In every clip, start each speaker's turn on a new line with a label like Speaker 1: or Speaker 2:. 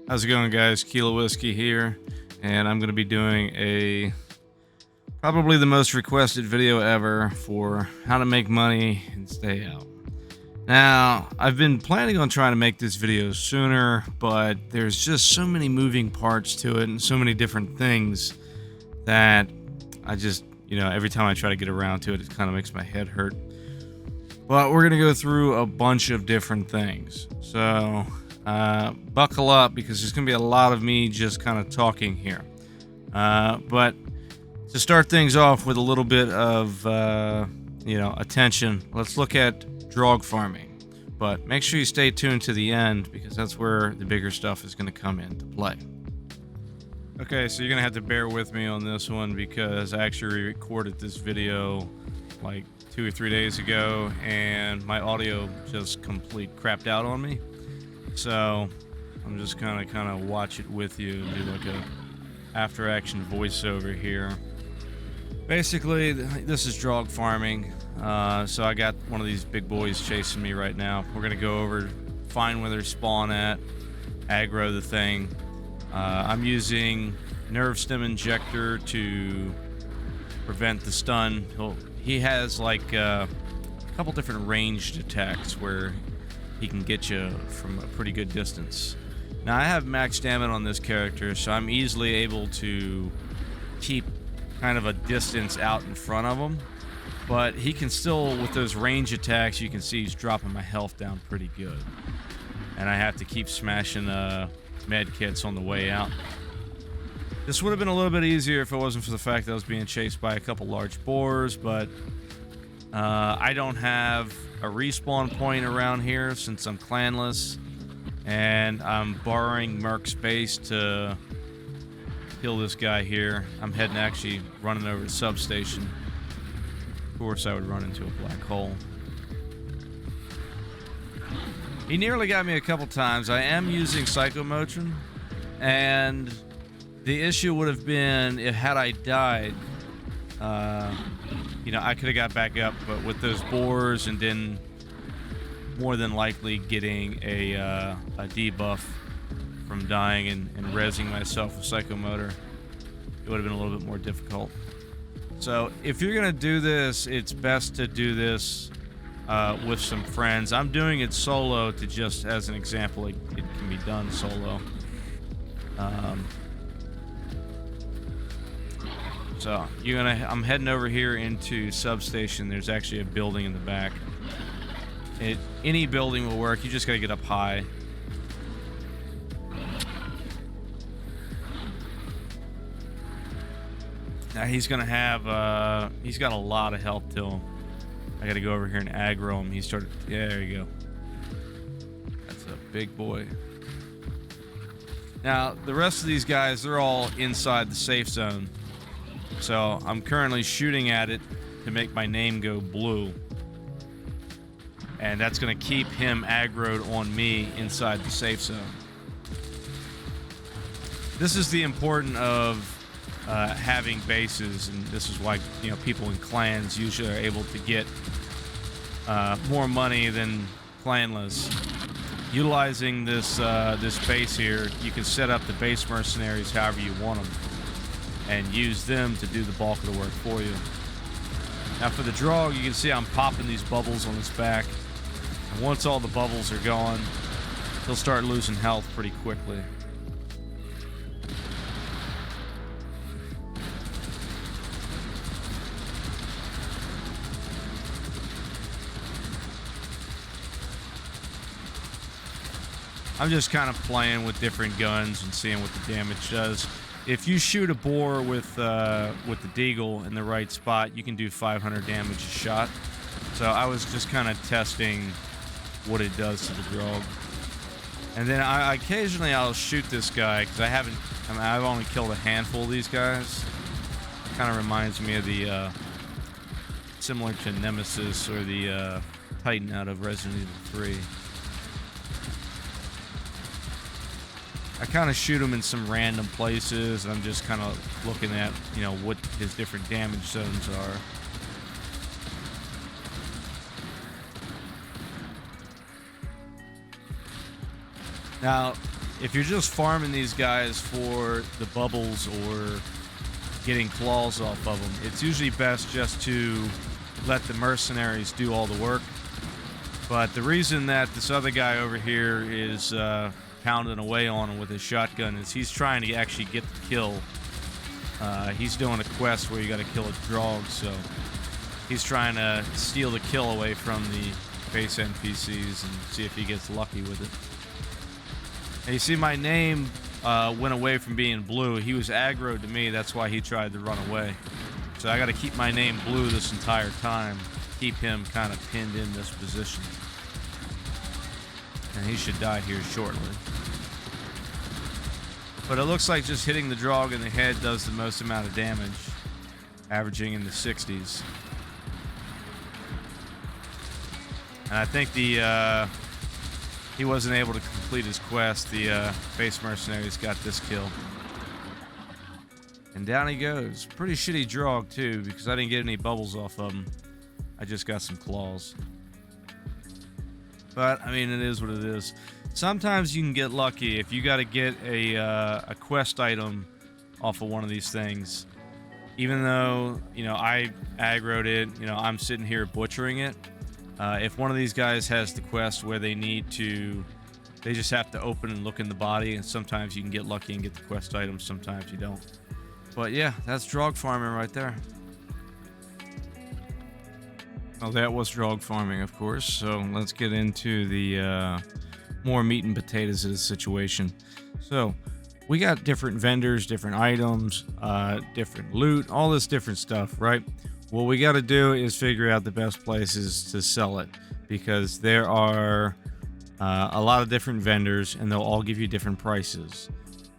Speaker 1: How's it going, guys? Kilo Whiskey here, and I'm going to be doing probably the most requested video ever for how to make money and stay out. Now, I've been planning on trying to make this video sooner, but there's just so many moving parts to it and so many different things that I just, every time I try to get around to it, it kind of makes my head hurt. But we're going to go through a bunch of different things. So, buckle up because there's going to be a lot of me just kind of talking here. But to start things off with a little bit of, attention, let's look at drug farming. But make sure you stay tuned to the end because that's where the bigger stuff is going to come into play. Okay, so you're going to have to bear with me on this one because I actually recorded this video like 2 or 3 days ago and my audio just complete crapped out on me. So I'm just gonna kind of watch it with you and do like a after action voiceover here. Basically, this is drug farming. So I got one of these big boys chasing me right now. We're gonna go over, find where they're spawn at, aggro the thing. I'm using nerve stem injector to prevent the stun. He has like a couple different ranged attacks where he can get you from a pretty good distance. Now I have max damage on this character, so I'm easily able to keep kind of a distance out in front of him, but he can still, with those range attacks, you can see he's dropping my health down pretty good, and I have to keep smashing med kits on the way out. This would have been a little bit easier if it wasn't for the fact that I was being chased by a couple large boars, but I don't have a respawn point around here since I'm clanless, and I'm borrowing Merc's base to kill this guy here. I'm actually running over to substation. Of course I would run into a black hole. He nearly got me a couple times. I am using psychomotion, and the issue would have been had I died, I could have got back up, but with those boars and then more than likely getting a debuff from dying and rezzing myself with psychomotor, it would have been a little bit more difficult. So if you're going to do this, it's best to do this with some friends. I'm doing it solo to just as an example. It can be done solo. So I'm heading over here into substation. There's actually a building in the back. Any building will work. You just gotta get up high. Now he's gonna have he's got a lot of health to him. I gotta go over here and aggro him. Yeah, there you go. That's a big boy. Now the rest of these guys, they're all inside the safe zone. So I'm currently shooting at it to make my name go blue. And that's going to keep him aggroed on me inside the safe zone. This is the importance of having bases, and this is why people in clans usually are able to get more money than clanless. Utilizing this base here, you can set up the base mercenaries however you want them, and use them to do the bulk of the work for you. Now for the drog, you can see I'm popping these bubbles on his back. And once all the bubbles are gone, he'll start losing health pretty quickly. I'm just kind of playing with different guns and seeing what the damage does. If you shoot a boar with the deagle in the right spot, you can do 500 damage a shot. So I was just kind of testing what it does to the drog. And then occasionally I'll shoot this guy because I've only killed a handful of these guys. Kind of reminds me of the similar to Nemesis or the Titan out of Resident Evil 3. I kind of shoot him in some random places, and I'm just kind of looking at, what his different damage zones are. Now, if you're just farming these guys for the bubbles or getting claws off of them, it's usually best just to let the mercenaries do all the work. But the reason that this other guy over here is pounding away on him with his shotgun is he's trying to actually get the kill. He's doing a quest where you got to kill a drog, so he's trying to steal the kill away from the base NPCs and see if he gets lucky with it. And you see my name went away from being blue. He was aggroed to me, that's why he tried to run away. So I got to keep my name blue this entire time, keep him kind of pinned in this position. And he should die here shortly. But it looks like just hitting the drog in the head does the most amount of damage, averaging in the 60s. And I think he wasn't able to complete his quest. The base mercenaries got this kill. And down he goes. Pretty shitty drog too, because I didn't get any bubbles off of him. I just got some claws. But I mean, it is what it is. Sometimes you can get lucky if you got to get a quest item off of one of these things. Even though, you know, I aggroed it, you know, I'm sitting here butchering it. If one of these guys has the quest where they need to, they just have to open and look in the body, and sometimes you can get lucky and get the quest item, sometimes you don't. But yeah, that's drog farming right there. Well, that was drog farming, of course, so let's get into the more meat and potatoes of the situation. So, we got different vendors, different items, different loot, all this different stuff, right? What we got to do is figure out the best places to sell it, because there are a lot of different vendors, and they'll all give you different prices.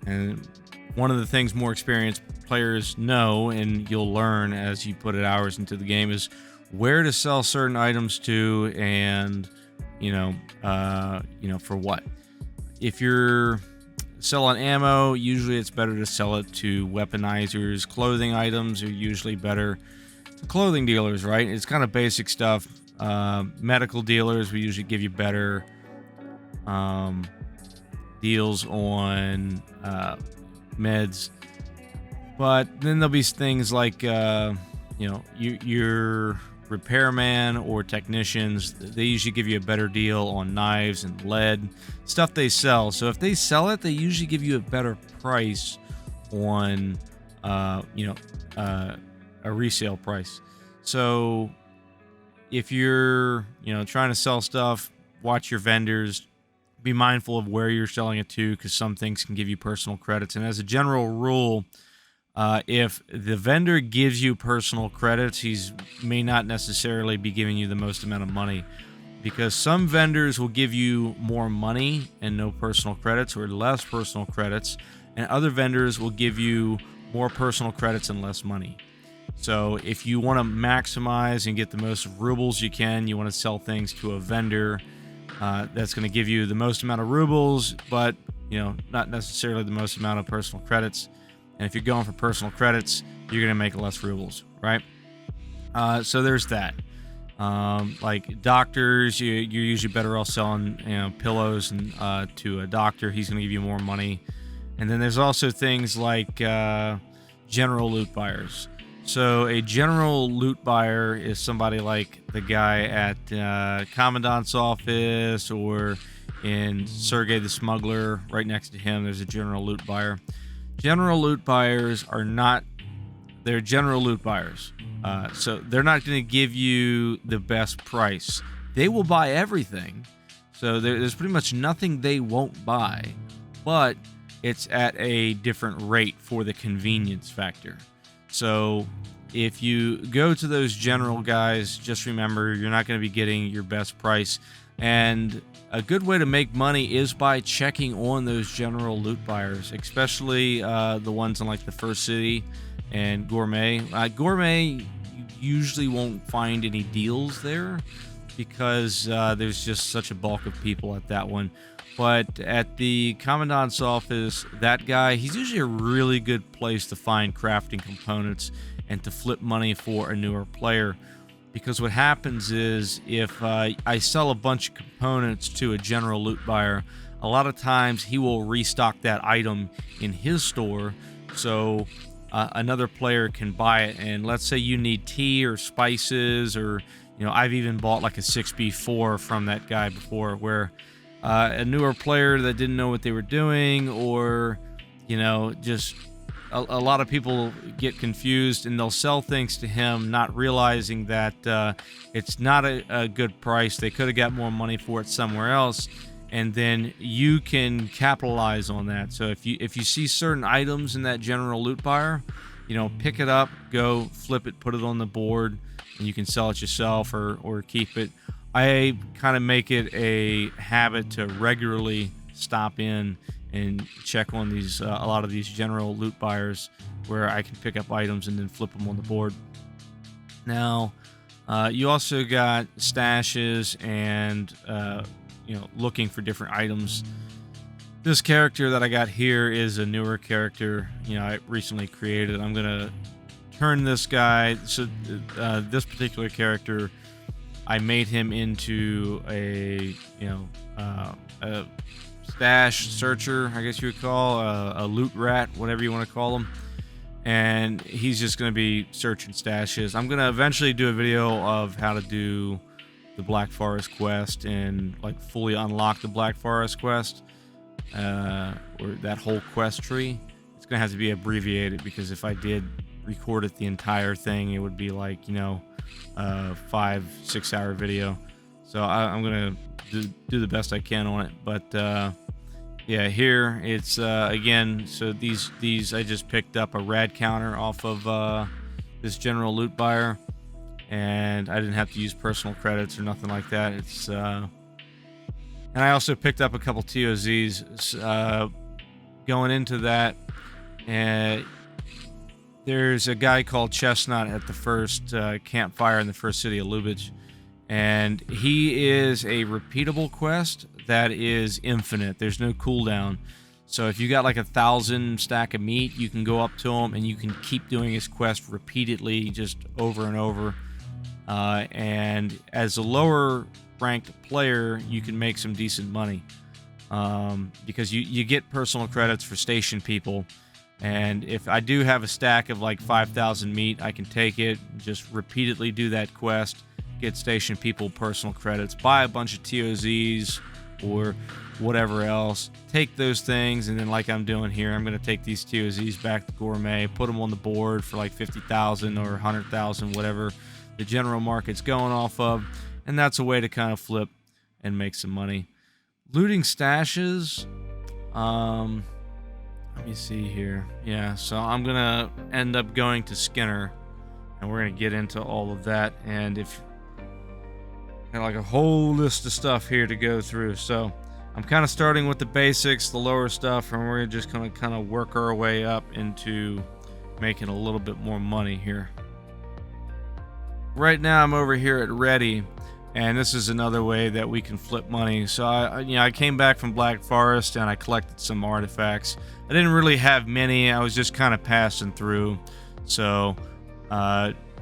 Speaker 1: And one of the things more experienced players know, and you'll learn as you put it hours into the game, is where to sell certain items to, and you know, for what. If you're selling ammo, usually it's better to sell it to weaponizers. Clothing items are usually better to clothing dealers, right? It's kind of basic stuff. Medical dealers will usually give you better deals on meds. But then there'll be things like, your repairman or technicians. They usually give you a better deal on knives and lead, stuff they sell. So if they sell it, they usually give you a better price on, a resale price. So if you're, trying to sell stuff, watch your vendors. Be mindful of where you're selling it to, because some things can give you personal credits. And as a general rule, if the vendor gives you personal credits, he may not necessarily be giving you the most amount of money, because some vendors will give you more money and no personal credits, or less personal credits, and other vendors will give you more personal credits and less money. So if you want to maximize and get the most rubles you can, you want to sell things to a vendor that's going to give you the most amount of rubles, but not necessarily the most amount of personal credits. And if you're going for personal credits, you're going to make less rubles, right? So there's that. Like doctors, you're usually better off selling pillows and to a doctor. He's going to give you more money. And then there's also things like general loot buyers. So a general loot buyer is somebody like the guy at Commandant's office, or in Sergey the Smuggler, right next to him, there's a general loot buyer. General loot buyers they're general loot buyers. So they're not going to give you the best price. They will buy everything. So there's pretty much nothing they won't buy, but it's at a different rate for the convenience factor. So if you go to those general guys, just remember you're not going to be getting your best price. And a good way to make money is by checking on those general loot buyers, especially the ones in like the First City and Gourmet. Gourmet, you usually won't find any deals there, because there's just such a bulk of people at that one. But at the Commandant's office, that guy, he's usually a really good place to find crafting components and to flip money for a newer player. Because what happens is, if I sell a bunch of components to a general loot buyer, a lot of times he will restock that item in his store, so another player can buy it. And let's say you need tea or spices, or I've even bought like a 6B4 from that guy before, where a newer player that didn't know what they were doing, or just a lot of people get confused and they'll sell things to him not realizing that it's not a good price. They could have got more money for it somewhere else, and then you can capitalize on that. So if you see certain items in that general loot buyer, pick it up, go flip it, put it on the board, and you can sell it yourself or keep it. I kind of make it a habit to regularly stop in and check on these a lot of these general loot buyers, where I can pick up items and then flip them on the board. Now, you also got stashes and looking for different items. This character that I got here is a newer character, I recently created. I'm gonna turn this guy. So this particular character, I made him into a stash searcher, I guess you would call, a loot rat, whatever you want to call him. And he's just going to be searching stashes. I'm going to eventually do a video of how to do the Black Forest quest and like fully unlock the Black Forest quest, or that whole quest tree. It's going to have to be abbreviated, because if I did record it the entire thing, it would be like 5-6 hour video. So I'm going to do the best I can on it. But yeah, here it's again, so these I just picked up a rad counter off of this general loot buyer, and I didn't have to use personal credits or nothing like that. It's and I also picked up a couple TOZs going into that. And there's a guy called Chestnut at the first campfire in the first city of Lubitsch, and he is a repeatable quest that is infinite. There's no cooldown. So if you got like 1,000 stack of meat, you can go up to him and you can keep doing his quest repeatedly, just over and over. And as a lower ranked player, you can make some decent money, because you get personal credits for station people. And if I do have a stack of like 5,000 meat, I can take it, just repeatedly do that quest, get station people personal credits, buy a bunch of TOZs or whatever else, take those things, and then like I'm doing here, I'm going to take these TOZs back to Gourmet, put them on the board for like 50,000 or 100,000, whatever the general market's going off of, and that's a way to kind of flip and make some money. Looting stashes, let me see here. Yeah, so I'm going to end up going to Skinner, and we're going to get into all of that. And if got like a whole list of stuff here to go through. So I'm kind of starting with the basics, the lower stuff, and we're just going to kind of work our way up into making a little bit more money here. Right now I'm over here at Ready, and this is another way that we can flip money. So I came back from Black Forest and I collected some artifacts. I didn't really have many. I was just kind of passing through. So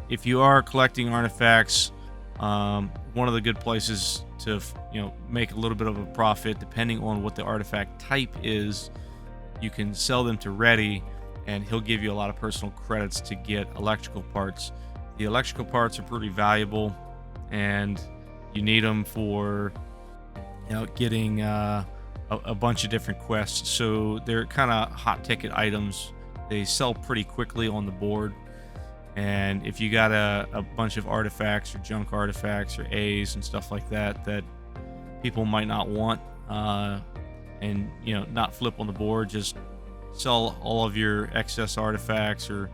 Speaker 1: if you are collecting artifacts, one of the good places to make a little bit of a profit, depending on what the artifact type is, you can sell them to Ready, and he'll give you a lot of personal credits to get electrical parts. The electrical parts are pretty valuable, and you need them for getting a bunch of different quests. So they're kind of hot ticket items. They sell pretty quickly on the board. And if you got a bunch of artifacts or junk artifacts or A's and stuff like that that people might not want, and not flip on the board, just sell all of your excess artifacts or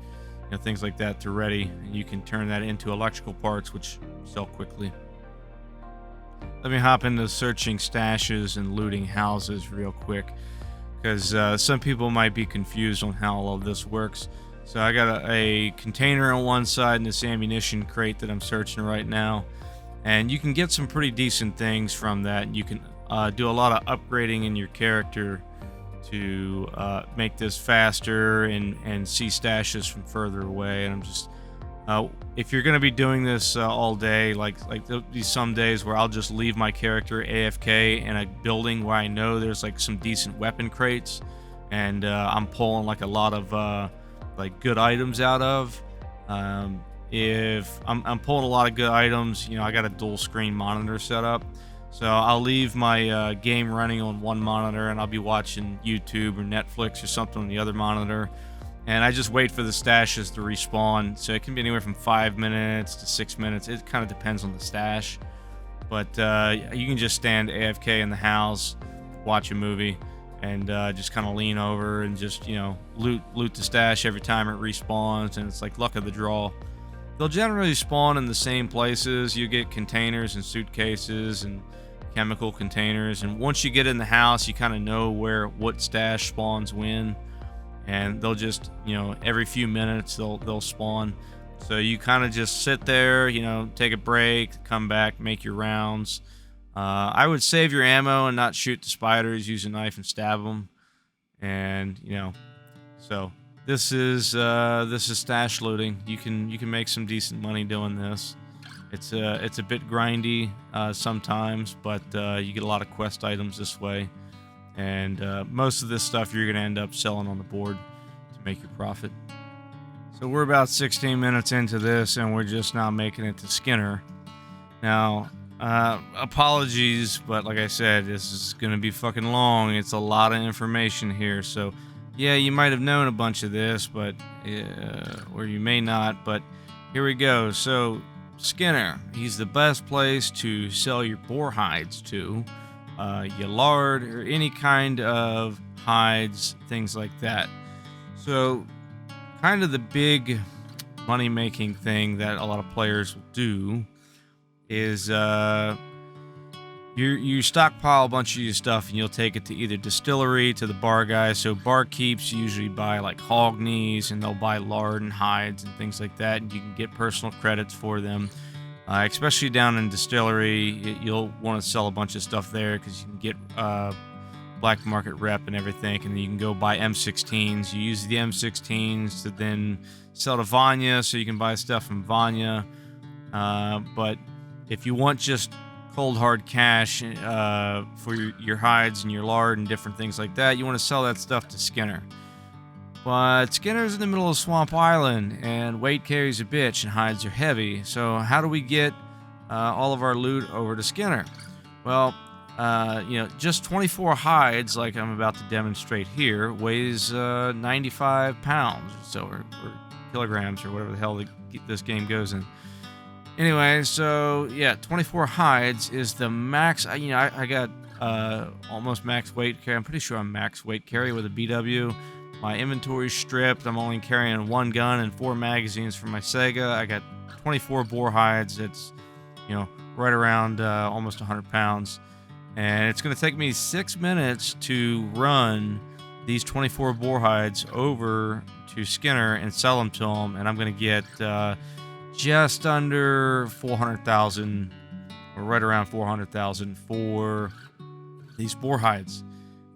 Speaker 1: things like that to Ready, and you can turn that into electrical parts, which sell quickly. Let me hop into searching stashes and looting houses real quick, because some people might be confused on how all of this works. So I got a container on one side and this ammunition crate that I'm searching right now, and you can get some pretty decent things from that. You can do a lot of upgrading in your character to make this faster and see stashes from further away. And I'm just If you're going to be doing this all day, like there'll be some days where I'll just leave my character AFK in a building where I know there's like some decent weapon crates, and I'm pulling like a lot of like good items out of. If I'm pulling a lot of good items, you know, I got a dual screen monitor set up, so I'll leave my game running on one monitor, and I'll be watching YouTube or Netflix or something on the other monitor. And I just wait for the stashes to respawn. So it can be anywhere from 5 minutes to 6 minutes. It kind of depends on the stash. But you can just stand AFK in the house, watch a movie, and just kind of lean over and just, you know, loot the stash every time it respawns. And it's like luck of the draw. They'll generally spawn in the same places. You get containers and suitcases and chemical containers. And once you get in the house, you kind of know what stash spawns when. And they'll just, you know, every few minutes they'll spawn. So you kind of just sit there, you know, take a break, come back, make your rounds. I would save your ammo and not shoot the spiders. Use a knife and stab them. And, you know, so this is stash looting. You can make some decent money doing this. It's a bit grindy sometimes, but you get a lot of quest items this way. And most of this stuff you're going to end up selling on the board to make your profit. So we're about 16 minutes into this, and we're just now making it to Skinner. Now, apologies, but like I said, this is going to be fucking long. It's a lot of information here. So, yeah, you might have known a bunch of this, but or you may not. But here we go. So, Skinner, he's the best place to sell your boar hides to. Your lard, or any kind of hides, things like that. So, kind of the big money-making thing that a lot of players will do is you stockpile a bunch of your stuff, and you'll take it to either distillery, to the bar guys. So barkeeps usually buy like hog knees, and they'll buy lard and hides and things like that, and you can get personal credits for them. Especially down in distillery, you'll want to sell a bunch of stuff there because you can get black market rep and everything, and then you can go buy M16s. You use the M16s to then sell to Vanya, so you can buy stuff from Vanya. But if you want just cold hard cash for your hides and your lard and different things like that, you want to sell that stuff to Skinner. But Skinner's in the middle of Swamp Island, and weight carries a bitch, and hides are heavy. So how do we get all of our loot over to Skinner? Well, you know, just 24 hides, like I'm about to demonstrate here, weighs 95 pounds or so, or kilograms, or whatever the hell this game goes in. Anyway, so yeah, 24 hides is the max. You know, I got almost max weight carry. I'm pretty sure I'm max weight carry with a BW. My inventory's stripped. I'm only carrying one gun and 4 magazines for my Sega. I got 24 boar hides. It's, you know, right around almost 100 pounds. And it's going to take me 6 minutes to run these 24 boar hides over to Skinner and sell them to him. And I'm going to get just under 400,000, or right around 400,000 for these boar hides.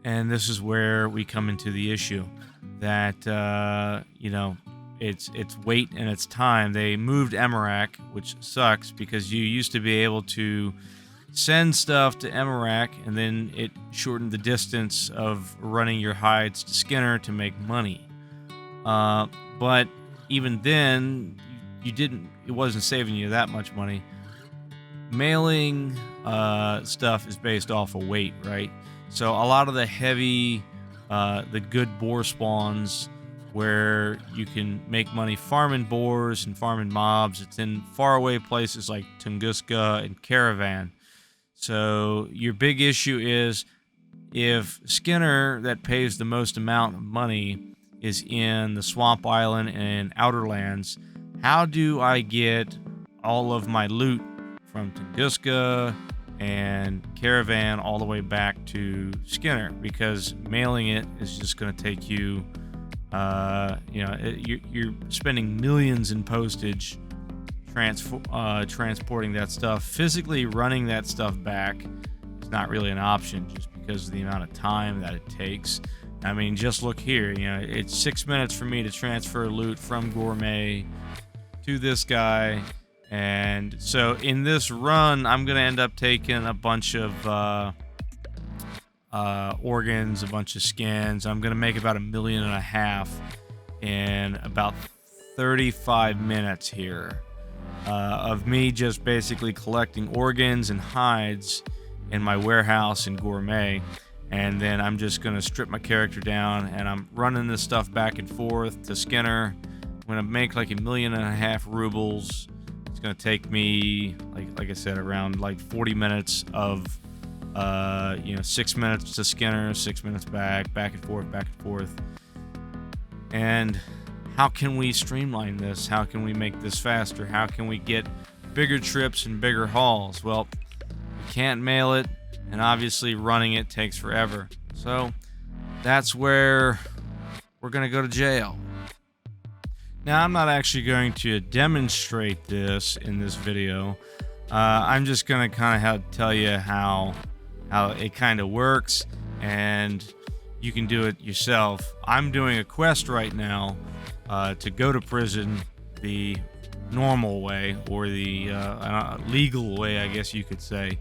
Speaker 1: And this is where we come into the issue that, you know, it's weight and it's time. They moved Emirac, which sucks because you used to be able to send stuff to Emirac, and then it shortened the distance of running your hides to Skinner to make money. But even then, it wasn't saving you that much money. Mailing stuff is based off of weight, right? So a lot of the heavy, the good boar spawns where you can make money farming boars and farming mobs, it's in faraway places like Tunguska and Caravan. So your big issue is if Skinner, that pays the most amount of money, is in the Swamp Island and Outer Lands, how do I get all of my loot from Tunguska and Caravan all the way back to Skinner? Because mailing it is just going to take you, you know, you're spending millions in postage transporting that stuff. Physically running that stuff back is not really an option just because of the amount of time that it takes. I mean, just look here, you know, it's 6 minutes for me to transfer loot from Gourmet to this guy. And so in this run, I'm going to end up taking a bunch of organs, a bunch of skins. I'm going to make about 1.5 million in about 35 minutes here of me just basically collecting organs and hides in my warehouse in Gourmet. And then I'm just going to strip my character down, and I'm running this stuff back and forth to Skinner. I'm going to make like 1.5 million rubles. It's going to take me, like I said, around like 40 minutes of 6 minutes to Skinner, 6 minutes back and forth. And how can we streamline this? How can we make this faster? How can we get bigger trips and bigger hauls? Well, you can't mail it, and obviously running it takes forever. So that's where we're going to go to jail. Now, I'm not actually going to demonstrate this in this video. I'm just going to kind of tell you how it kind of works, and you can do it yourself. I'm doing a quest right now to go to prison the normal way, or the legal way, I guess you could say.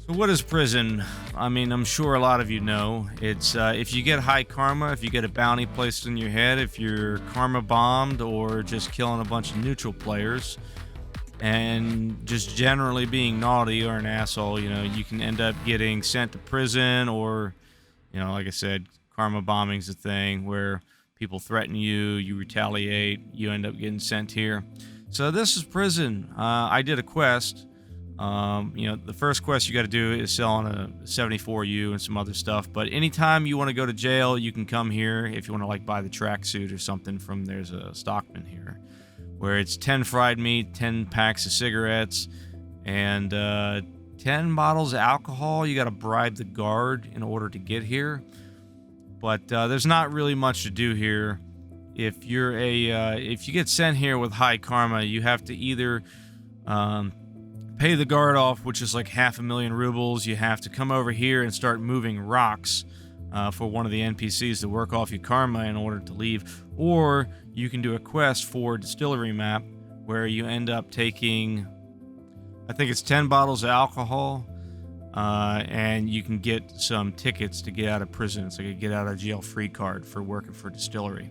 Speaker 1: So what is prison? I mean, I'm sure a lot of you know. It's if you get high karma, if you get a bounty placed on your head, if you're karma bombed, or just killing a bunch of neutral players, and just generally being naughty or an asshole, you can end up getting sent to prison, or, like I said, karma bombing's a thing where people threaten you, you retaliate, you end up getting sent here. So this is prison. I did a quest. The first quest you got to do is sell on a 74U and some other stuff. But anytime you want to go to jail, you can come here. If you want to buy the tracksuit or something from, there's a stockman here, where it's 10 fried meat, 10 packs of cigarettes, and 10 bottles of alcohol. You got to bribe the guard in order to get here. But there's not really much to do here. If you're if you get sent here with high karma, you have to either pay the guard off, which is like 500,000 rubles. You have to come over here and start moving rocks for one of the NPCs to work off your karma in order to leave. Or you can do a quest for distillery map, where you end up taking, I think it's 10 bottles of alcohol, and you can get some tickets to get out of prison. It's like a get out of jail free card for working for distillery,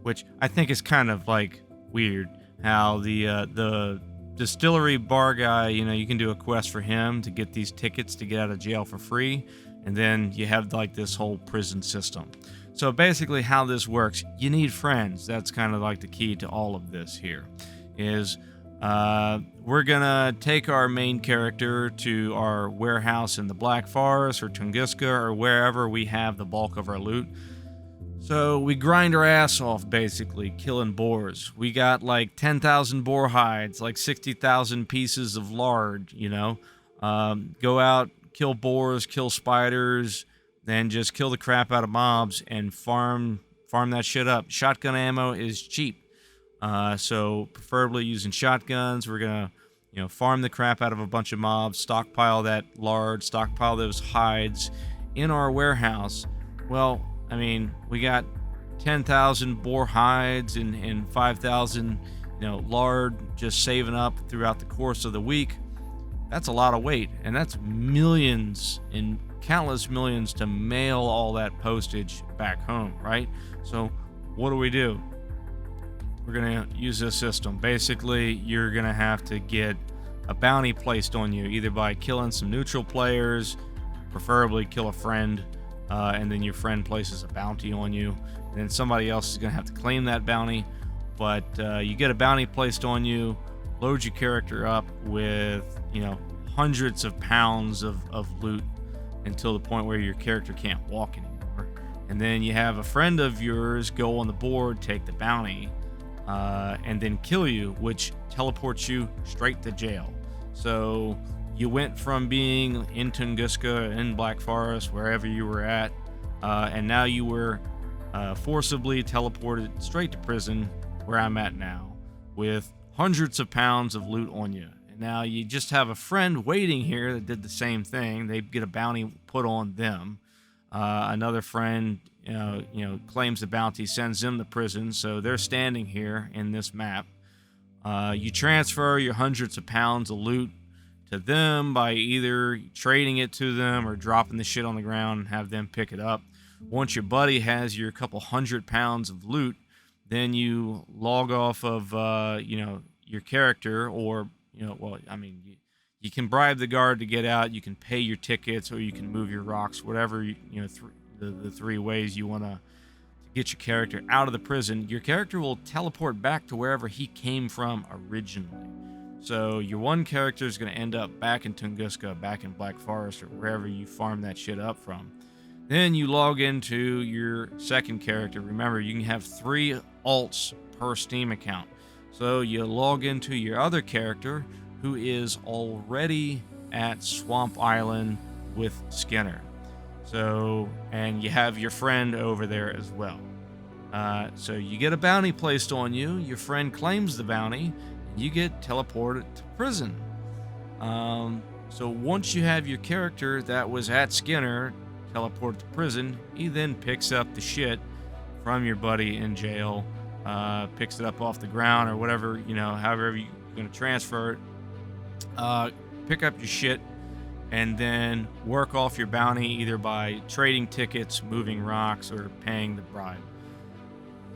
Speaker 1: which I think is kind of like weird how the distillery bar guy, you can do a quest for him to get these tickets to get out of jail for free, and then you have like this whole prison system. So basically how this works, you need friends. That's kind of like the key to all of this here, is we're gonna take our main character to our warehouse in the Black Forest or Tunguska or wherever we have the bulk of our loot. So we grind our ass off, basically, killing boars. We got like 10,000 boar hides, like 60,000 pieces of lard, Go out, kill boars, kill spiders, then just kill the crap out of mobs and farm that shit up. Shotgun ammo is cheap. So preferably using shotguns. We're going to, farm the crap out of a bunch of mobs, stockpile that lard, stockpile those hides in our warehouse. Well, I mean, we got 10,000 boar hides and 5,000, lard just saving up throughout the course of the week. That's a lot of weight, and that's millions and countless millions to mail all that postage back home, right? So what do? We're going to use this system. Basically, you're going to have to get a bounty placed on you, either by killing some neutral players, preferably kill a friend, and then your friend places a bounty on you, and then somebody else is going to have to claim that bounty. But you get a bounty placed on you, load your character up with, hundreds of pounds of loot until the point where your character can't walk anymore. And then you have a friend of yours go on the board, take the bounty, and then kill you, which teleports you straight to jail. So you went from being in Tunguska, in Black Forest, wherever you were at, and now you were forcibly teleported straight to prison, where I'm at now, with hundreds of pounds of loot on you. And now you just have a friend waiting here that did the same thing. They get a bounty put on them. Another friend, claims the bounty, sends them to prison. So they're standing here in this map. You transfer your hundreds of pounds of loot to them by either trading it to them or dropping the shit on the ground and have them pick it up. Once your buddy has your couple 100 pounds of loot, then you log off of your character, or you can bribe the guard to get out, you can pay your tickets, or you can move your rocks, whatever the three ways you want to get your character out of the prison. Your character will teleport back to wherever he came from originally. So your one character is going to end up back in Tunguska, back in Black Forest, or wherever you farm that shit up from. Then you log into your second character. Remember, you can have 3 alts per Steam account. So you log into your other character, who is already at Swamp Island with Skinner. So, and you have your friend over there as well. So you get a bounty placed on you. Your friend claims the bounty. You get teleported to prison. So once you have your character that was at Skinner teleported to prison, he then picks up the shit from your buddy in jail, picks it up off the ground or whatever, however you're going to transfer it. Pick up your shit and then work off your bounty either by trading tickets, moving rocks, or paying the bribe.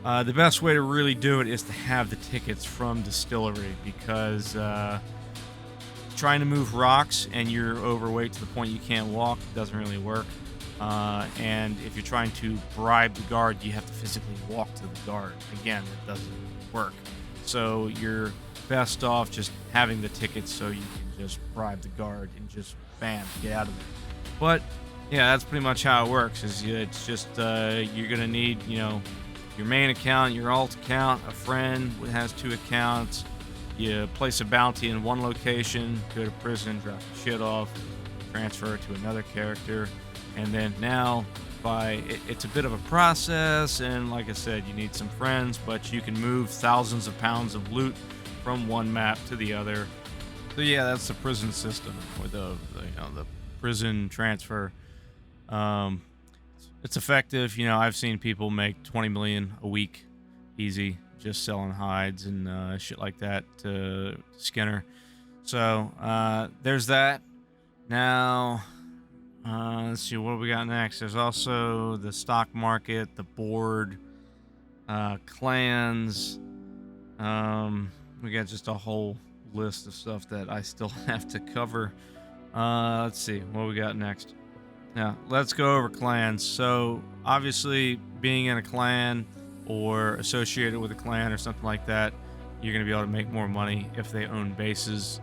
Speaker 1: The best way to really do it is to have the tickets from Distillery, because trying to move rocks and you're overweight to the point you can't walk doesn't really work. And if you're trying to bribe the guard, you have to physically walk to the guard. Again, it doesn't work. So you're best off just having the tickets so you can just bribe the guard and just bam, get out of there. But yeah, that's pretty much how it works. It's just you're gonna need your main account, your alt account, a friend who has 2 accounts. You place a bounty in one location, go to prison, drop the shit off, transfer it to another character, and then now it's a bit of a process, and like I said, you need some friends, but you can move thousands of pounds of loot from one map to the other. So yeah, that's the prison system, or the prison transfer. It's effective. I've seen people make 20 million a week easy just selling hides and shit like that to Skinner. So there's that. Now let's see what we got next. There's also the stock market, the board, clans. We got just a whole list of stuff that I still have to cover. Let's see what we got next. Yeah, let's go over clans. So obviously, being in a clan or associated with a clan or something like that, you're going to be able to make more money if they own bases.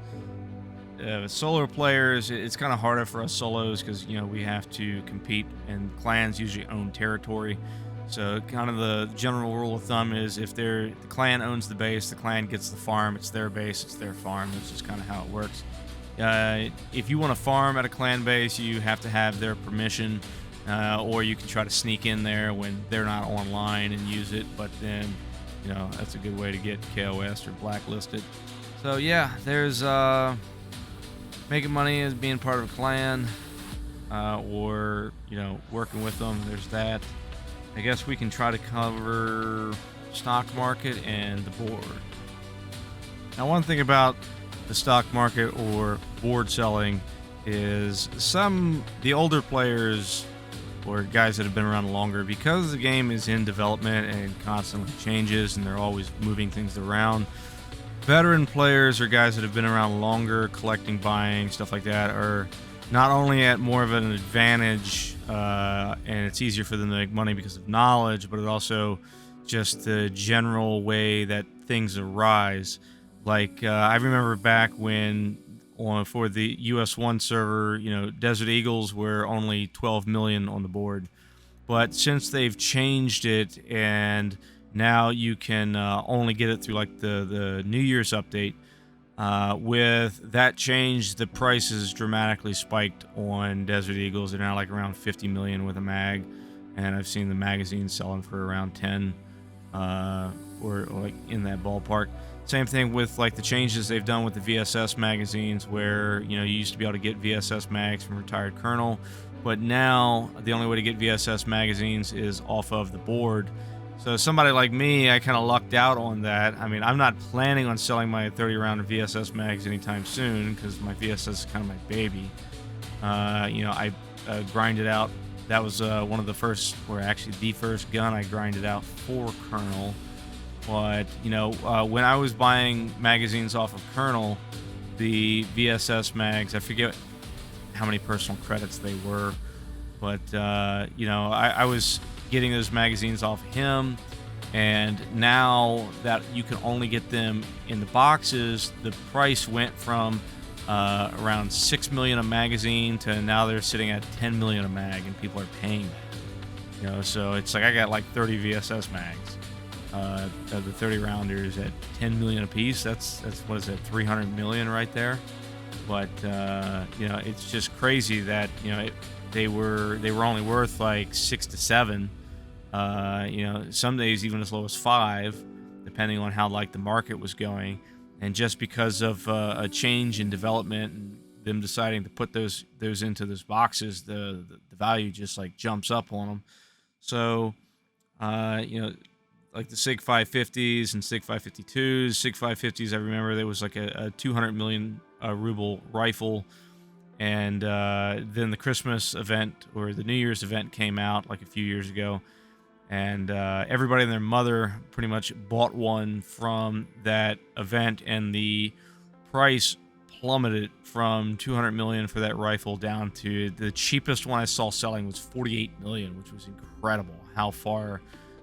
Speaker 1: Solo players, it's kind of harder for us solos because we have to compete, and clans usually own territory. So kind of the general rule of thumb is if the clan owns the base, the clan gets the farm. It's their base, it's their farm. That's just kind of how it works. If you want to farm at a clan base, you have to have their permission, or you can try to sneak in there when they're not online and use it. But then, that's a good way to get KOS or blacklisted. So yeah, there's making money as being part of a clan, or working with them. There's that. I guess we can try to cover stock market and the board. Now, one thing about the stock market or board selling is the older players or guys that have been around longer, because the game is in development and constantly changes and they're always moving things around. Veteran players or guys that have been around longer, collecting, buying, stuff like that, are not only at more of an advantage, and it's easier for them to make money because of knowledge, but it also just the general way that things arise. Like, I remember back when, for the US1 server, Desert Eagles were only 12 million on the board. But since they've changed it, and now you can only get it through like the New Year's update, with that change, the prices dramatically spiked on Desert Eagles. They're now like around 50 million with a mag, and I've seen the magazines selling for around 10, or like in that ballpark. Same thing with like the changes they've done with the VSS magazines, where you used to be able to get VSS mags from Retired Colonel, but now the only way to get VSS magazines is off of the board. So somebody like me, I kind of lucked out on that. I mean, I'm not planning on selling my 30 round VSS mags anytime soon because my VSS is kind of my baby. I grinded out. That was one of the first, or actually the first gun I grinded out for Colonel. But when I was buying magazines off of Colonel, the VSS mags, I forget how many personal credits they were, but I was getting those magazines off him, and now that you can only get them in the boxes, the price went from around 6 million a magazine to now they're sitting at 10 million a mag, and people are paying that. So it's like I got like 30 VSS mags, the 30 rounders at 10 million a piece. That's what is it, 300 million right there. But it's just crazy that they were only worth like 6 to 7. Some days even as low as 5, depending on how like the market was going. And just because of a change in development and them deciding to put those into those boxes, the value just like jumps up on them. So like the SIG 550s and SIG 552s. SIG 550s, I remember there was like a 200 million ruble rifle, and then the Christmas event or the New Year's event came out like a few years ago, and everybody and their mother pretty much bought one from that event, and the price plummeted from 200 million for that rifle down to the cheapest one I saw selling was 48 million, which was incredible how far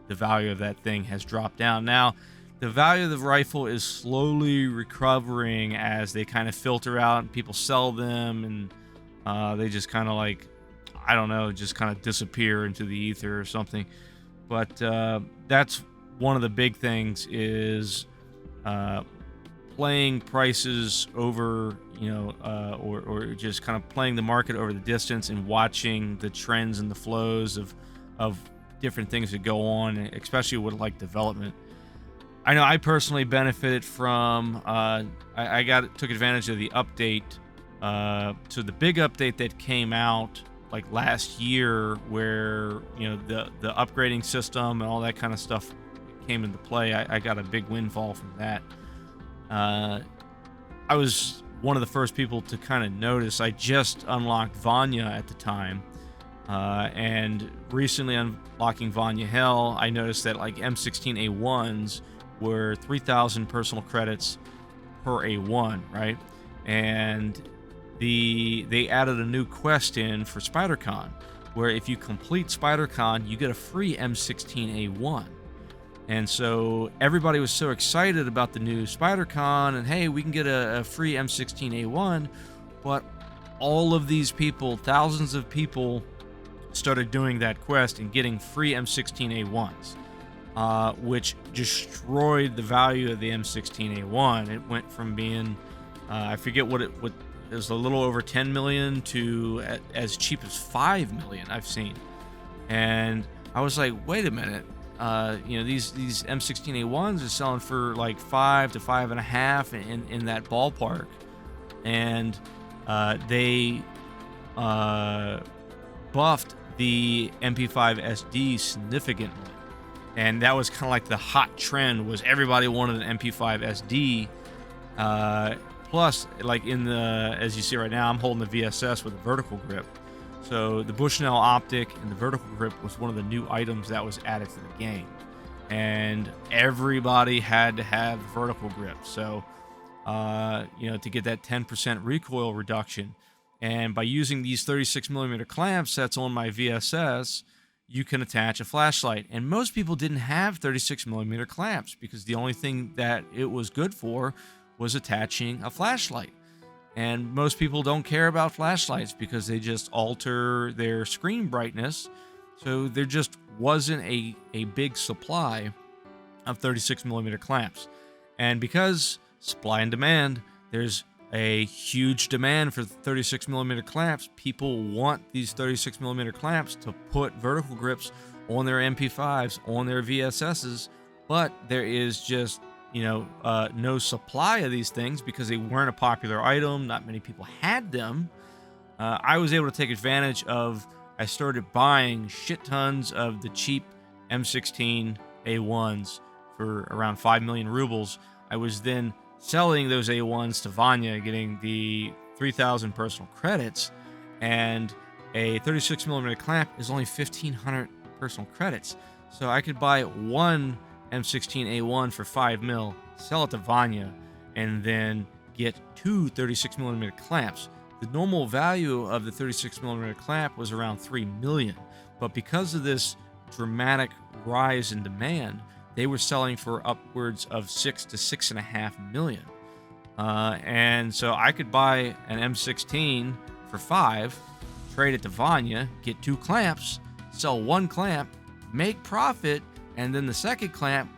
Speaker 1: the value of that thing has dropped down. Now, the value of the rifle is slowly recovering as they kind of filter out and people sell them, and they just kind of like, I don't know, just kind of disappear into the ether or something. But that's one of the big things is playing prices over, or just kind of playing the market over the distance and watching the trends and the flows of different things that go on, especially with like development. I know I personally benefited from took advantage of the update, so the big update that came out like last year, where the upgrading system and all that kind of stuff came into play. I got a big windfall from that. I was one of the first people to kind of notice. I just unlocked Vanya at the time, and recently unlocking Vanya Hell, I noticed that like M16A1s were 3,000 personal credits per A1, right? And they added a new quest in for SpiderCon, where if you complete SpiderCon, you get a free M16A1. And so everybody was so excited about the new SpiderCon, and hey, we can get a free M16A1, but all of these people, thousands of people, started doing that quest and getting free M16A1s, which destroyed the value of the M16A1. It went from being, I forget what it was, a little over 10 million to as cheap as 5 million I've seen. And I was like, wait a minute, these M16A1s are selling for like 5 to 5.5 in that ballpark, and they buffed the MP5 SD significantly, and that was kind of like the hot trend, was everybody wanted an MP5 SD. Plus, like as you see right now, I'm holding the VSS with a vertical grip. So the Bushnell optic and the vertical grip was one of the new items that was added to the game, and everybody had to have vertical grip. So, to get that 10% recoil reduction. And by using these 36mm clamps that's on my VSS, you can attach a flashlight. And most people didn't have 36mm clamps because the only thing that it was good for was attaching a flashlight. And most people don't care about flashlights because they just alter their screen brightness. So there just wasn't a big supply of 36mm clamps. And because supply and demand, there's a huge demand for 36mm clamps. People want these 36mm clamps to put vertical grips on their MP5s, on their VSSs, but there is just no supply of these things because they weren't a popular item. Not many people had them. I was able to take advantage of, I started buying shit tons of the cheap M16 A1s for around 5 million rubles. I was then selling those A1s to Vanya, getting the 3,000 personal credits, and a 36 millimeter clamp is only 1,500 personal credits. So I could buy one M16A1 for 5 mil, sell it to Vanya, and then get two 36 millimeter clamps. The normal value of the 36 millimeter clamp was around 3 million, but because of this dramatic rise in demand, they were selling for upwards of 6 to 6.5 million. And so I could buy an M16 for 5, trade it to Vanya, get 2 clamps, sell 1 clamp, make profit, and then the second clamp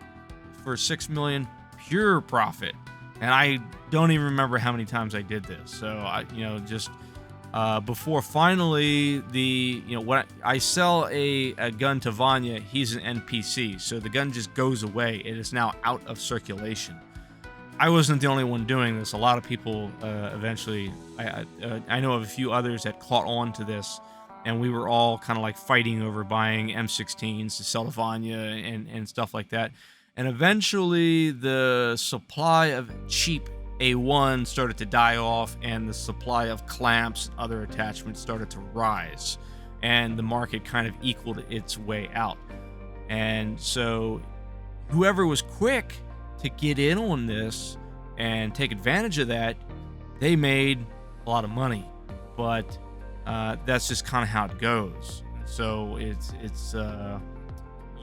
Speaker 1: for 6 million, pure profit. And I don't even remember how many times I did this. So I, just before finally when I sell a gun to Vanya, he's an NPC, so the gun just goes away. It is now out of circulation. I wasn't the only one doing this. A lot of people eventually, I know of a few others that caught on to this, and we were all kind of like fighting over buying M16s to sell to Vanya and stuff like that. And eventually the supply of cheap A1 started to die off, and the supply of clamps and other attachments started to rise, and the market kind of equaled its way out. And so whoever was quick to get in on this and take advantage of that, they made a lot of money. But that's just kind of how it goes. So it's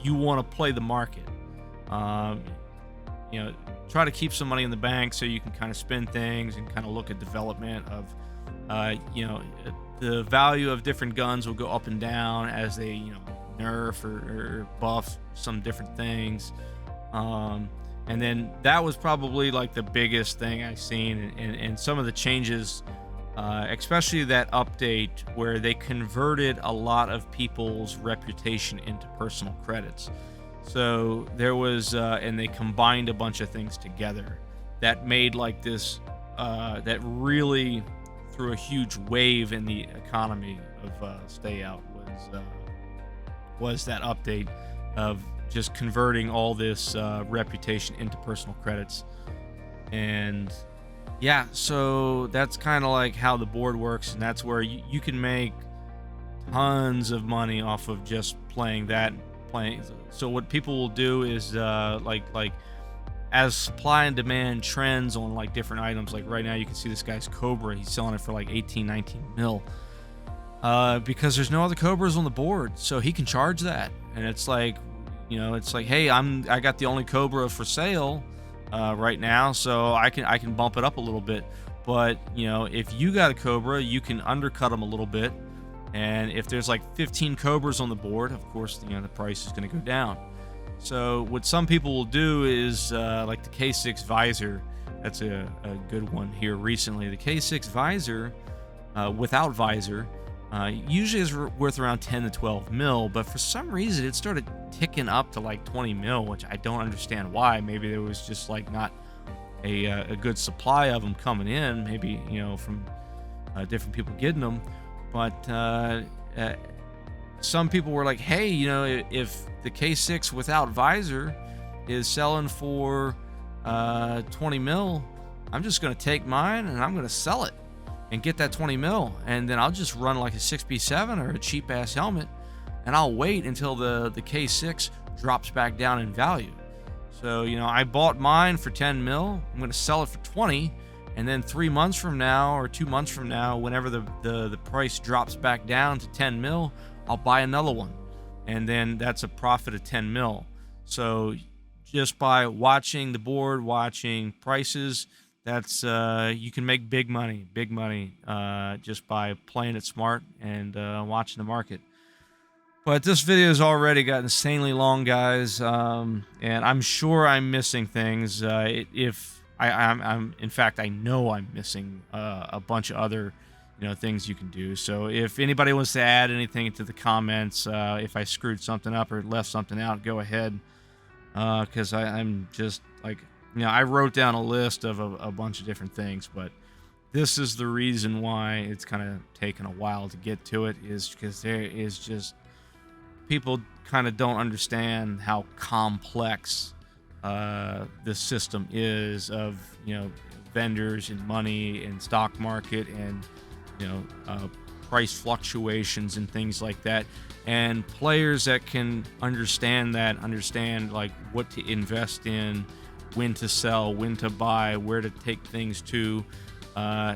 Speaker 1: you want to play the market. Try to keep some money in the bank so you can kind of spend things and kind of look at development of, the value of different guns will go up and down as they, nerf or buff some different things. And then that was probably like the biggest thing I've seen, and some of the changes, especially that update where they converted a lot of people's reputation into personal credits. So there was, and they combined a bunch of things together that made like this, that really threw a huge wave in the economy of Stay Out was that update of just converting all this reputation into personal credits. And yeah, so that's kind of like how the board works, and that's where you can make tons of money off of just playing that. So what people will do is like as supply and demand trends on like different items, like right now you can see this guy's Cobra, he's selling it for like 19 mil, because there's no other Cobras on the board, so he can charge that. And it's like, hey, I got the only Cobra for sale right now, so I can bump it up a little bit. But if you got a Cobra, you can undercut them a little bit. And if there's like 15 Cobras on the board, of course, the price is going to go down. So what some people will do is like the K6 visor. That's a good one here recently. The K6 visor, without visor, usually is worth around 10 to 12 mil, but for some reason it started ticking up to like 20 mil, which I don't understand why. Maybe there was just like not a good supply of them coming in, maybe from different people getting them. But some people were like, hey, if the K6 without visor is selling for 20 mil, I'm just going to take mine and I'm going to sell it and get that 20 mil. And then I'll just run like a 6B7 or a cheap ass helmet, and I'll wait until the K6 drops back down in value. So, I bought mine for 10 mil. I'm going to sell it for 20. And then 3 months from now or 2 months from now, whenever the price drops back down to 10 mil, I'll buy another one. And then that's a profit of 10 mil. So just by watching the board, watching prices, that's you can make big money just by playing it smart and watching the market. But this video has already got insanely long, guys, and I'm sure I'm missing things. I'm in fact, I know I'm missing a bunch of other, things you can do. So if anybody wants to add anything to the comments, if I screwed something up or left something out, go ahead. Because I'm just like, I wrote down a list of a bunch of different things, but this is the reason why it's kind of taken a while to get to it, is because there is just people kind of don't understand how complex the system is of, vendors and money and stock market and, price fluctuations and things like that. And players that can understand like what to invest in, when to sell, when to buy, where to take things to,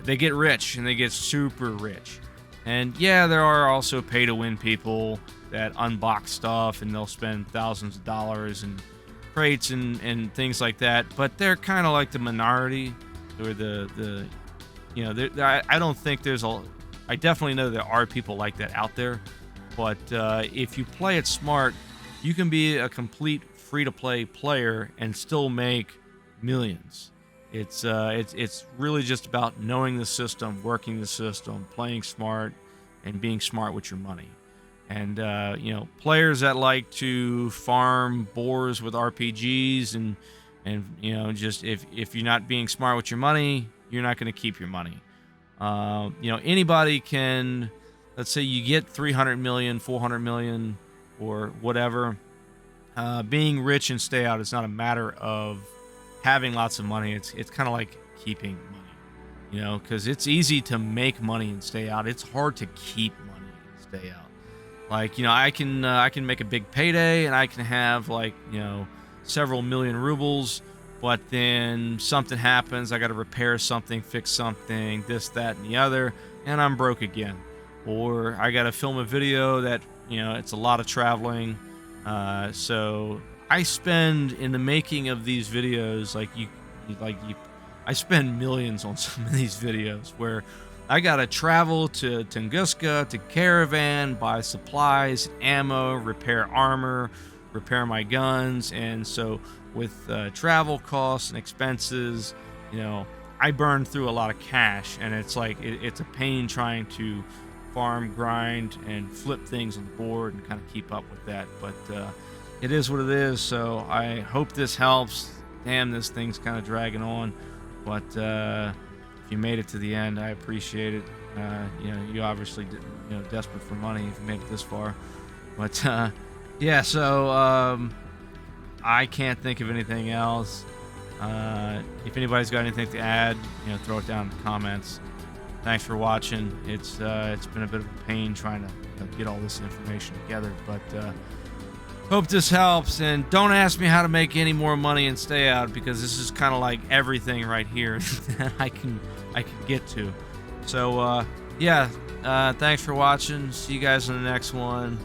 Speaker 1: they get rich, and they get super rich. And yeah, there are also pay to win people that unbox stuff, and they'll spend thousands of dollars in crates and things like that. But they're kind of like the minority, or I don't think I definitely know there are people like that out there. But if you play it smart, you can be a complete free-to-play player and still make millions. It's really just about knowing the system, working the system, playing smart, and being smart with your money. And players that like to farm boars with RPGs and just if you're not being smart with your money, you're not going to keep your money. Anybody can. Let's say you get 300 million, 400 million, or whatever. Being rich and stay out is not a matter of having lots of money. It's kind of like keeping money, because it's easy to make money and stay out. It's hard to keep money and stay out. Like, I can make a big payday, and I can have several million rubles, but then something happens. I got to repair something, fix something, this, that, and the other, and I'm broke again. Or I got to film a video that, it's a lot of traveling. So I spend, in the making of these videos, I spend millions on some of these videos where I got to travel to Tunguska, to Caravan, buy supplies, ammo, repair armor, repair my guns. And so with travel costs and expenses, I burn through a lot of cash, and it's it's a pain trying to farm, grind, and flip things on the board and kind of keep up with that. But it is what it is. So I hope this helps. Damn, this thing's kind of dragging on, but if you made it to the end, I appreciate it. You obviously did, desperate for money if you made it this far. But yeah, so I can't think of anything else. If anybody's got anything to add, throw it down in the comments. Thanks for watching. It's been a bit of a pain trying to get all this information together, but hope this helps. And don't ask me how to make any more money and stay out, because this is kind of like everything right here that I can get to. So yeah, thanks for watching. See you guys in the next one.